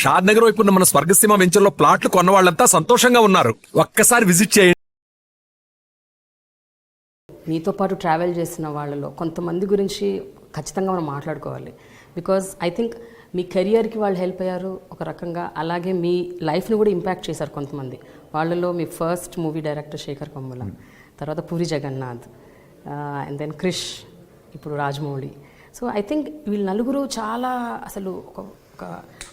షాద్ నగర్ వైపు ఉన్న మన స్వర్గసీమ వెంచర్లో ప్లాట్లు కొన్న వాళ్ళంతా సంతోషంగా ఉన్నారు. ఒక్కసారి విజిట్ చేయండి. మీతో పాటు ట్రావెల్ చేసిన వాళ్ళలో కొంతమంది గురించి ఖచ్చితంగా మనం మాట్లాడుకోవాలి. బికాజ్ ఐ థింక్ మీ కెరియర్కి వాళ్ళు హెల్ప్ అయ్యారు ఒక రకంగా, అలాగే మీ లైఫ్ని కూడా ఇంపాక్ట్ చేశారు కొంతమంది. వాళ్ళలో మీ first movie director Sekhar Kammula, తర్వాత పూరి జగన్నాథ్, అండ్ దెన్ క్రిష్, ఇప్పుడు రాజమౌళి. సో ఐ థింక్ వీళ్ళు నలుగురు చాలా అసలు ఒక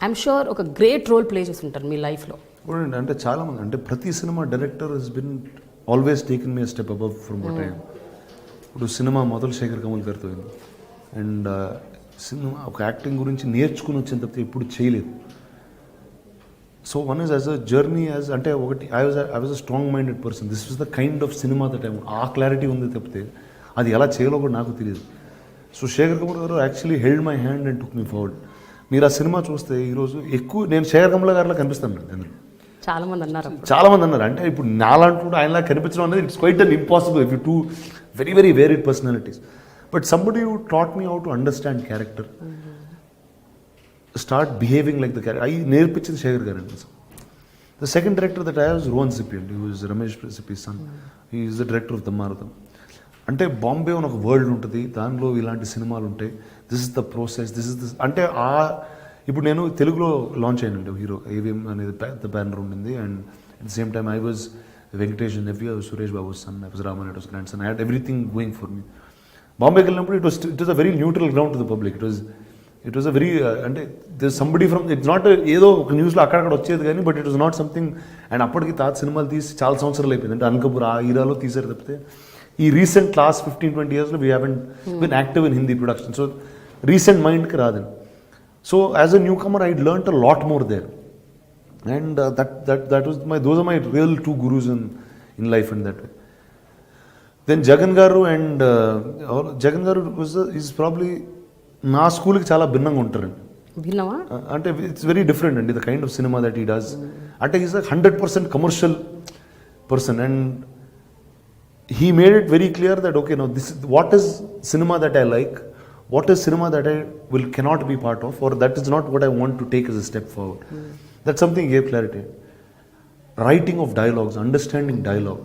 ఐఎమ్ షూర్ ఒక గ్రేట్ రోల్ ప్లే చేస్తుంటారు మీ లైఫ్లో. అంటే చాలామంది, అంటే ప్రతి cinema director he's been always taken me step above from what I am. ఇప్పుడు సినిమా మొదలు శేఖర్ కమల్ గారితో అయింది. అండ్ సినిమా ఒక యాక్టింగ్ గురించి నేర్చుకుని వచ్చిన తప్పితే ఎప్పుడు చేయలేదు. So one is as a journey as, అంటే ఒకటి I was a strong minded person. This was the kind of cinema that I, ఆ క్లారిటీ ఉంది తప్పితే అది ఎలా చేయాలో కూడా నాకు తెలియదు. సో శేఖర్ కమల్ గారు actually held my hand and took me forward. మీరు ఆ సినిమా చూస్తే ఈరోజు ఎక్కువ నేను శేఖర్ కమల్ గారిలా కనిపిస్తాను అందులో. చాలామంది అన్నారు. అంటే ఇప్పుడు నాలాంటి ఆయనలా కనిపించడం అనేది it's quite and impossible if you to very very varied personalities. But somebody who taught me how to understand character, start behaving like the character, అవి నేర్పించింది శేఖర్ గారు అండి. The second director that I was Rohan Sippy అండి. He was Ramesh Sippy son. He is the director of the marathon. అంటే బాంబే అని ఒక world ఉంటుంది, దానిలో ఇలాంటి సినిమాలు ఉంటాయి. This is the process, this is this. అంటే ఇప్పుడు నేను తెలుగులో లాంచ్ అయినండి హీరో ఏవిఎం అనేది పెద్ద బ్యానర్ ఉండింది. And at the same time I was Venkatesh nephew, Suresh Babu son, I was రామానాయుడు's grandson. I had everything going for me. బాంబేకి వెళ్ళినప్పుడు it was a very neutral ground to the public. It was a very, అంటే this somebody from, it's not ఏదో ఒక న్యూస్లో అక్కడక్కడ వచ్చేది కానీ, but it was not something. And అప్పటికి తాత సినిమాలు తీసి చాలా సంవత్సరాలు అయిపోయింది. అంటే అనకపూర్ ఆ ఈరాలో తీసారు తప్పితే ఈ రీసెంట్ లాస్ట్ 15-20 yearsలో we haven't been active in Hindi production. So recent మైండ్కి రాదండి. So as a newcomer I learned a lot more there. And that was those are my real two gurus in life in that way. Then Jagan garu and Jagan garu is probably నా స్కూల్కి చాలా భిన్నంగా ఉంటారండి. భిన్నమా అంటే it's very different అండి the kind of cinema that he does. అంటే is 100% commercial person. And he made it very clear that okay, now this is what is cinema that I like, what is cinema that I cannot be part of, or that is not what I want to take as a step forward. That's something he gave clarity. Writing of dialogues, understanding dialogue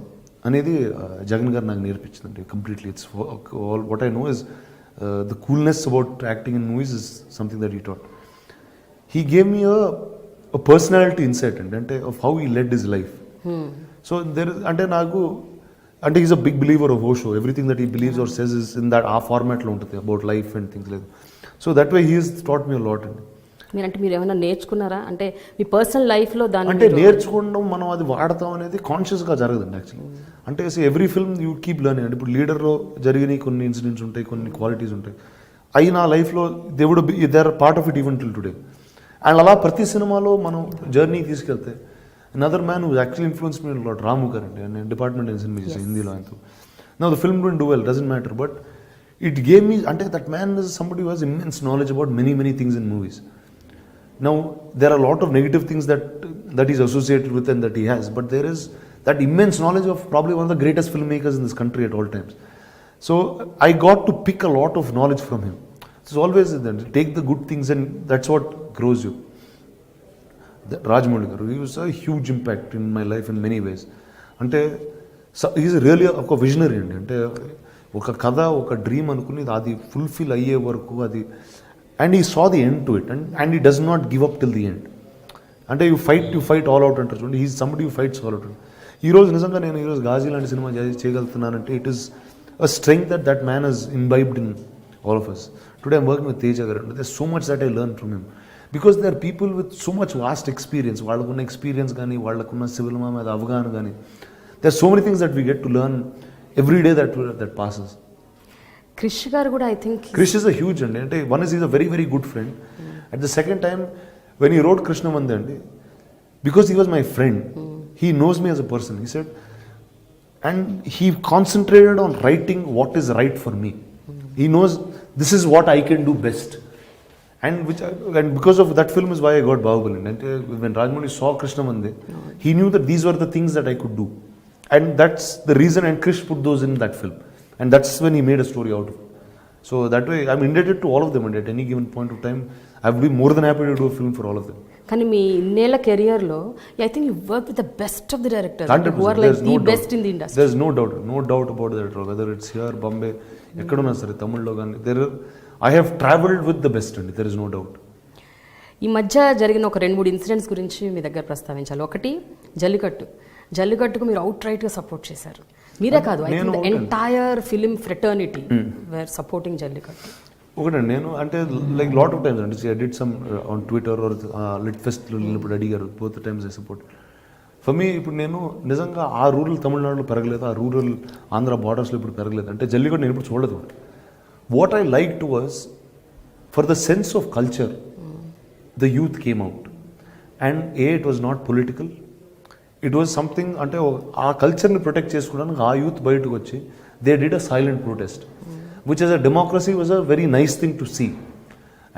అనేది జగన్ గారు నాకు నేర్పించిందండి completely. It's all what I know is the coolness about acting in movies is something that he taught. He gave me a personality insight అంటే of how he led his life. So there is, అంటే నాకు, అంటే is a big believer of Osho. Everything that he believes are says is in that ఆ ఫార్మాట్లో ఉంటుంది about life and things like. So that way he is taught me lot అండి. మీరు ఏమైనా నేర్చుకున్నారా అంటే మీ పర్సనల్ లైఫ్లో దాన్ని? అంటే నేర్చుకోవడం, మనం అది వాడతాం అనేది కాన్షియస్గా జరగదండి యాక్చువల్లీ. అంటే every film you keep learning. అంటే ఇప్పుడు లీడర్లో జరిగిన కొన్ని ఇన్సిడెంట్స్ ఉంటాయి, కొన్ని క్వాలిటీస్ ఉంటాయి, అవి నా లైఫ్లో they would be they are part of it even till today. And అలా ప్రతి సినిమాలో మనం జర్నీ తీసుకెళ్తే another man who actually influenced me a lot, Ramu Karan, and department in cinema Hindi lo antu. Now the film didn't do well, doesn't matter, but it gave me, ante that man is somebody who has immense knowledge about many things in movies. Now there are a lot of negative things that he's associated with and that he has, but there is that immense knowledge of probably one of the greatest filmmakers in this country at all times. So I got to pick a lot of knowledge from him. It's always that, take the good things and that's what grows you. Rajamouli గారు, he was a huge impact in my life in many ways. అంటే is really ఒక visionary అండి. అంటే ఒక కథ, ఒక dream అనుకుని అది ఫుల్ఫిల్ అయ్యే వరకు అది, and he saw the end to it and he does not give up till the end. అంటే యూ ఫైట్ ఆల్ అవుట్ అంటారు చూడండి, is somebody you fights all out. ఈరోజు నిజంగా నేను ఈరోజు గాజీ లాంటి సినిమా చేయగలుగుతున్నానంటే it is a strength that man has imbibed in all of us. Today I'm working with Teja garu. There so much that I learn from him. Because they are people with so much vast experience. వాళ్ళకున్న experience కానీ, వాళ్ళకున్న సివిల్మా మీద అవగాహన కానీ, they are so many things that we get to learn every day that passes. Krish garu కూడా I think Krish is a huge అండి. అంటే one is a very very good friend. At the second time when he wrote కృష్ణమంది అండి, because he was my friend, he knows me as a person, he said, and he concentrated on writing what is right for me. He knows this is what I can do best. And because of that film is why I got Bahubali. And when Rajmouli saw Krishnamande, he knew that these were the things that I could do. And that's the reason, and Krish put those in that film. And that's when he made a story out of it. So that way, I'm indebted to all of them. And at any given point of time, I would be more than happy to do a film for all of them. కానీ మీ ఇన్నేళ్ల కెరియర్లో I think you work with the best of the directors who are like the best in the industry. There's no doubt about that. Whether it's here, Bombay, ఎక్కడున్నా సరే, తమిళ్లో కానీ, I have traveled with the best అండి. There is no doubt. ఈ మధ్య జరిగిన ఒక 2-3 incidents గురించి మీ దగ్గర ప్రస్తావించాలి. ఒకటి జల్లికట్టుకు మీరు అవుట్ రైట్గా సపోర్ట్ చేశారు. మీరే కాదు, I think entire film fraternity were supporting Jallikattu. ఒకటండి, నేను అంటే లైక్ లాట్ ఆఫ్ టైమ్స్ అండి, I did some on Twitter or lit ఫెస్ట్లో వెళ్ళినప్పుడు అడిగారు, both times I support. For me ఇప్పుడు నేను నిజంగా ఆ రూరల్ తమిళనాడులో పెరగలేదు, ఆ రూరల్ ఆంధ్ర బార్డర్స్లో ఇప్పుడు పెరగలేదు అంటే జల్లికట్టు నేను ఇప్పుడు చూడలేదు. What I like to was for the sense of culture the youth came out, and it was not political, it was something అంటే ఆ కల్చర్ని ప్రొటెక్ట్ చేసుకోవడానికి ఆ యూత్ బయటకు వచ్చి they did a silent protest which as a democracy was a very nice thing to see.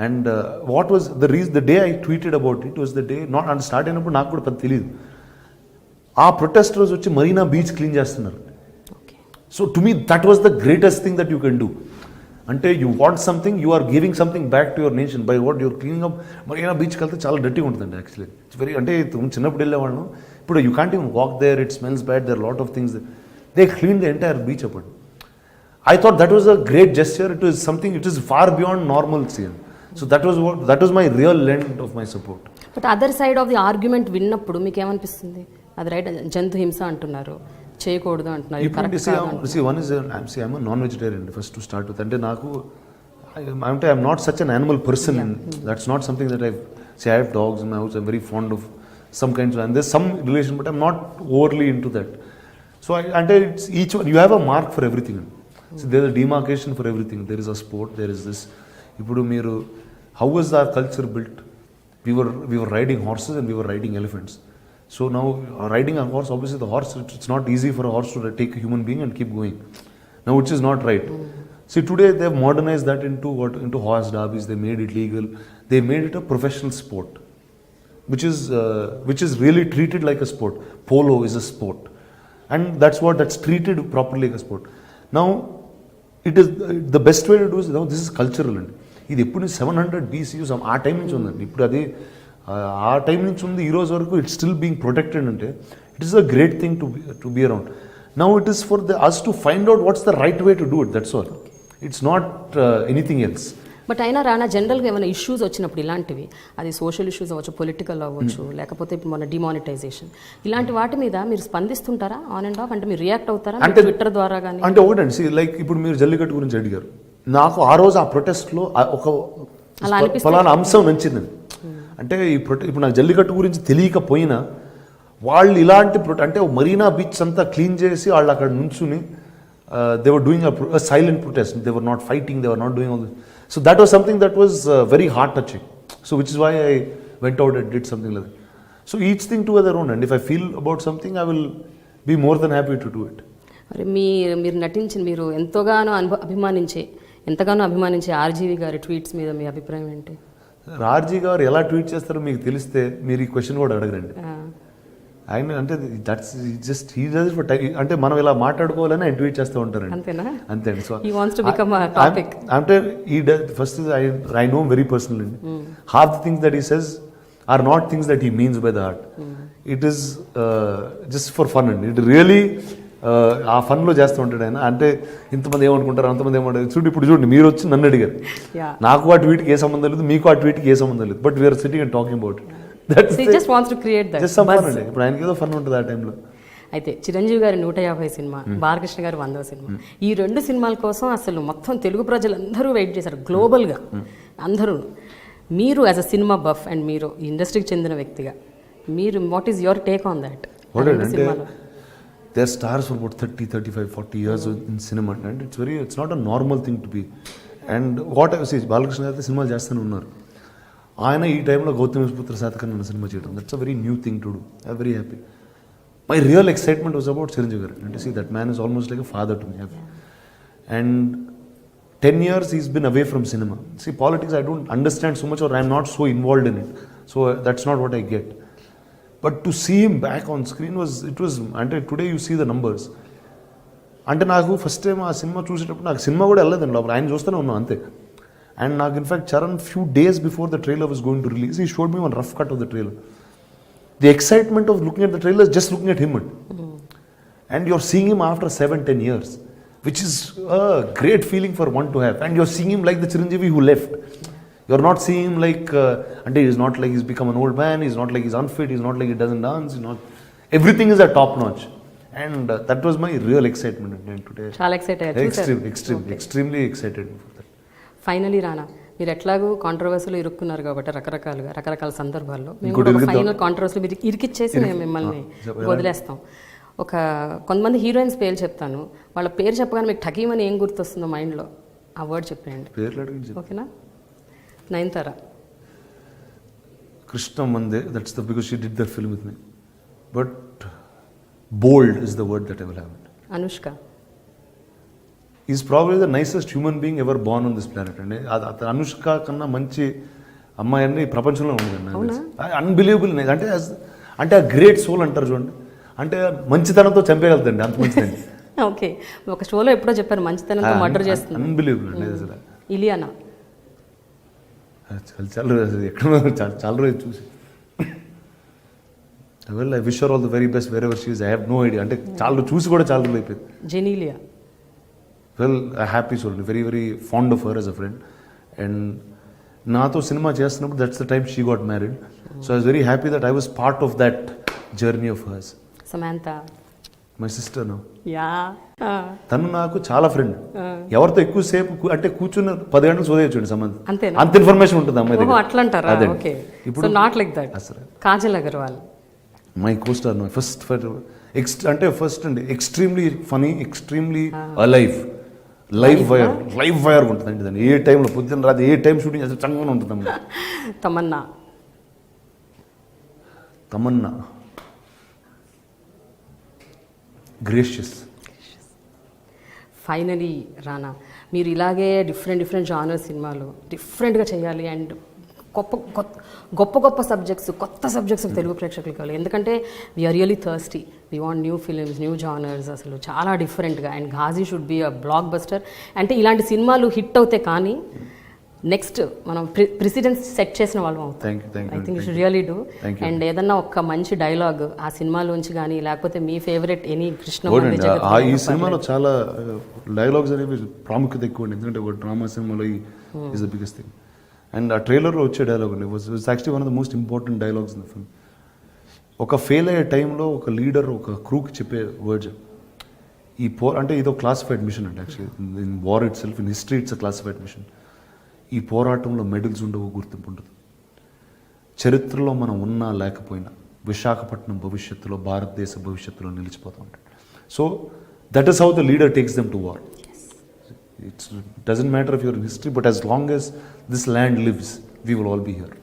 And what was the day I tweeted about it was the day not and start అయినప్పుడు నాకు కూడా పెద్ద తెలియదు. ఆ protest రోజు వచ్చి Marina beach clean చేస్తున్నారు. So to me that was the greatest thing that you can do. అంటే you want something, you are giving something back to your nation by what your cleaning up. Marina బీచ్కి వెళ్తే చాలా డర్టీగా ఉంటుందండి actually. It's very అంటే చిన్నప్పుడు వెళ్ళేవాళ్ళం, ఇప్పుడు you can't even walk there, it smells bad, there lot of things. They clean the entire beach అప్పుడు. I thought that was a great gesture. It was something, it is far beyond normalcy. So that was my real end of my support. But other side of the argument విన్నప్పుడు మీకు ఏమనిపిస్తుంది? అది right, జంతు హింస అంటున్నారు, చేయకూడదు అంటున్నారు. I'm a non-vegetarian first to start with. అంటే నాకు I'm not such an animal person. That's not something that I have dogs in my house. I'm very fond of some kinds of, and there's some relation, but I'm not overly into that. So it's each one, you have a mark for everything. So there's a demarcation for everything. There is a sport, there is this. Ipudu meeru, how was our culture built? We were riding horses and we were riding elephants. So now riding a horse, obviously the horse, it's not easy for a horse to take a human being and keep going. Now which is not right. See, today they have modernized that into horse derbies. They made it legal. They made it a professional sport, which is really treated like a sport. Polo is a sport, and that's treated properly like a sport. Now it is the best way to do is, now this is cultural అండి. ఇది ఎప్పుడు 700 BCU ఆ time నుంచి ఉందండి. ఇప్పుడు అది ఆ time నుంచి ఉంది ఈ రోజు వరకు ఇట్స్ స్టిల్ బీయింగ్ ప్రొటెక్టెడ్. అంటే it is a great thing to be around. Now it is for us to find out what's the right way to do it, that's all. It's not anything else. But అయినా రానా, జనరల్గా ఏమైనా issues వచ్చినప్పుడు ఇలాంటివి, అది social issues అవ్వచ్చు, political అవ్వచ్చు, లేకపోతే ఇప్పుడు మన డిమానిటైజేషన్, ఇలాంటి వాటి మీద మీరు స్పందిస్తుంటారా ఆన్ అండ్ ఆఫ్? అంటే మీరు రియాక్ట్ అవుతారా అంటే ట్విట్టర్ ద్వారా కానీ? అంటే ఒకటండి, లైక్ ఇప్పుడు మీరు జల్లికట్టు గురించి అడిగారు, నాకు ఆ రోజు ఆ ప్రొటెస్ట్లో ఒక ఫలానా అంశం నచ్చిందండి. అంటే ఇప్పుడు నాకు జల్లికట్టు గురించి తెలియకపోయినా వాళ్ళు ఇలాంటి అంటే మరీనా బీచ్ అంతా క్లీన్ చేసి వాళ్ళు అక్కడ నుంచుని they were doing a silent protest. They were not fighting, they were not doing all this. So that was something that was very heart touching. So which is why I went out and did something like that. So each thing to their own, and if I feel about something, I will be more than happy to do it. మరి మీరు నటించిన, మీరు ఎంతగానో అభిమానించే RGV గారి tweets మీద మీ అభిప్రాయం ఏంటి? ఆర్జీ గారు ఎలా ట్వీట్ చేస్తారో మీకు తెలిస్తే మీరు ఈ క్వశ్చన్ కూడా అడగరండి. ఆయన అంటే that's just he does for time. అంటే మనం ఇలా మాట్లాడుకోవాలని ఆయన ట్వీట్ చేస్తూ ఉంటారండి. అంతే అండి. సో అంటే ఈ first I know very personal అండి. Half the things that he says are not things that he means by the heart. It is just for fun అండి. ఇట్ రియలీ ఆ ఫన్లో చేస్తూ ఉంటాడు ఆయన. అంటే ఇంతమంది ఏమనుకుంటారు, అంతమంది ఏమంటారు. చూడండి మీరు వచ్చి నన్ను అడిగారు, నాకు ఆ ట్వీట్కి ఏ సంబంధం లేదు, మీకు ఆ ట్వీట్కి ఏ సంబంధం లేదు, but we're sitting and talking about it. ఇప్పుడు ఆయనకి ఏదో ఫన్ ఉంటుంది ఆ టైంలో. అయితే చిరంజీవి గారి 150 సినిమా, బాలకృష్ణ గారి 100వ సినిమా, ఈ 2 సినిమాల కోసం అసలు మొత్తం తెలుగు ప్రజలందరూ వెయిట్ చేశారు గ్లోబల్గా అందరూ. మీరు as a cinema buff and మీరు ఇండస్ట్రీకి చెందిన వ్యక్తిగా, మీరు what is your take on that? They are stars for about 30, 35, 40 years in cinema, and it's not a normal thing to be. And what I say, Balakrishna గారు సినిమాలు చేస్తూనే ఉన్నారు. ఆయన ఈ టైంలో గౌతమిపుత్ర శాతకర్ణి అన్న సినిమా చేయడం, that's a very new thing to do. I very happy. My real excitement was about Chiranjeevi garu. అంటే see that man is almost like a father to me. And 10 years he's been away from cinema. See, politics I don't understand so much, or I'm not so involved in it. So that's not what I get. But to see him back on screen it was అంటే today you see the numbers. అంటే నాకు first time ఆ cinema చూసేటప్పుడు నాకు cinema కూడా వెళ్ళలేదండి లోపల, ఆయన చూస్తూనే ఉన్నాను అంతే. And నాకు in fact Charan few days before the trailer was going to release, he showed me one rough cut of the trailer. The excitement of looking at the trailer is just looking at him. And you're seeing him after 7-10 years, which is a great feeling for one to have. And you're seeing him like the Chiranjeevi who left. You're not seeing him like, and he's not like he's become an old man, he's not like he's unfit, he's not like he doesn't dance, he's not, everything is at top notch. And that was my real excitement today. చాలా excite అయ్యారు Extremely excited for that. Finally రానా, మీరు ఎట్లాగూ కాంట్రవర్సీలో ఇరుక్కున్నారు కాబట్టి రకరకాల సందర్భాల్లో మేము కూడా ఒక ఫైనల్ కాంట్రవర్సీలో మీరు ఇరికిచ్చేసి మేము మిమ్మల్ని వదిలేస్తాం. కొంతమంది హీరోయిన్స్ పేరు చెప్తాను, వాళ్ళ పేరు చెప్పగానే మీకు ఠకీమని ఏం గుర్తొస్తుందో మైండ్లో ఆ వర్డ్ చెప్పండి. ఓకేనా? Nayanthara, Krishna Mande, that's the, because she did that film with me. But bold is the word that I will have it. Anushka, is probably the nicest human being ever Born on this planet అండి. అనుష్క కన్నా మంచి అమ్మాయి అండి ఈ ప్రపంచంలో ఉండదండి. Unbelievable. అంటే ఆ గ్రేట్ సోల్ అంటారు చూడండి, అంటే మంచితనంతో చంపేయగలుగుతండి, అంత మంచిదండి. ఓకే, ఒక షోలో ఎప్పుడో చెప్పారు మంచితనంతో మర్డర్ చేస్తుంది. అన్బిలీవబుల్ అండి అసలు. ఇలియానా, చాలా రోజు చూసి well I wish her all the very best wherever she is. I have no idea, అంటే చాలా చూసి కూడా చాలా రోజులు అయిపోయింది. Genelia, well happy soul, very very fond of her as a friend. And నాతో సినిమా చేస్తున్నప్పుడు that's the time she got married. So I was very happy that I was part of that journey of hers. Samantha, my sister no. Yeah, తను నాకు చాలా friend. ఎవరితో ఎక్కువసేపు అంటే కూర్చున్న 10 గంటలు సోదేయచ్చు సమంత, అంత ఇన్ఫర్మేషన్ ఉంటుంది అమ్మాయి దగ్గర. అట్లా అంటారా? ఓకే, ఇప్పుడు not like that. Kajal Aggarwal, my costar, my first అంటే ఫస్ట్ అండి, extremely funny, extremely alive, live wire ఉంటుందండి దాన్ని. ఏ టైంలో పొద్దున్న రాత్రి ఏ టైం షూటింగ్ చేస్తే చక్కగా ఉంటుందమ్మా. తమన్నా గ్రేషియస్. ఫైనలీ రానా, మీరు ఇలాగే డిఫరెంట్ జానర్ సినిమాలు డిఫరెంట్గా చేయాలి అండ్ గొప్ప సబ్జెక్ట్స్, కొత్త సబ్జెక్ట్స్ తెలుగు ప్రేక్షకులు కావాలి. ఎందుకంటే we are really thirsty, we want new films, new genres, అసలు చాలా డిఫరెంట్గా. And Ghazi should be a blockbuster. అంటే ఇలాంటి సినిమాలు హిట్ అవుతే కానీ నెక్స్ట్ మనం ప్రెసిడెన్స్ సెట్ చేసిన వాళ్ళం అవుతాం. I think you should really do. And ఏదన్నా ఒక మంచి డైలాగ్ ఆ సినిమాలోంచి కానీ, లేకపోతే మీ ఫేవరెట్ ఎనీ కృష్ణ. ఈ సినిమాలో చాలా డైలాగ్స్ అనేవి ప్రాముఖ్యత ఎక్కువ, ఎందుకంటే ఒక డ్రామా సినిమాలో is the biggest thing. And ఆ ట్రైలర్లో వచ్చే డైలాగ్ అండి was actually one of the most important dialogues in the film. ఒక ఫెయిల్ అయ్యే టైంలో ఒక లీడర్ ఒక క్రూకి చెప్పే వర్డ్స్, ఈ అంటే ఇదో క్లాసిఫైడ్ మిషన్ అండి. Actually in war itself, in history it's a classified mission. ఈ పోరాటంలో మెడల్స్ ఉండవు, గుర్తింపు ఉండదు. చరిత్రలో మనం ఉన్నా లేకపోయినా విశాఖపట్నం భవిష్యత్తులో, భారతదేశ భవిష్యత్తులో నిలిచిపోతూ ఉంటాడు. So that is how the leader takes them to war. It doesn't matter if you're in history, but as long as this land lives, we will all be here.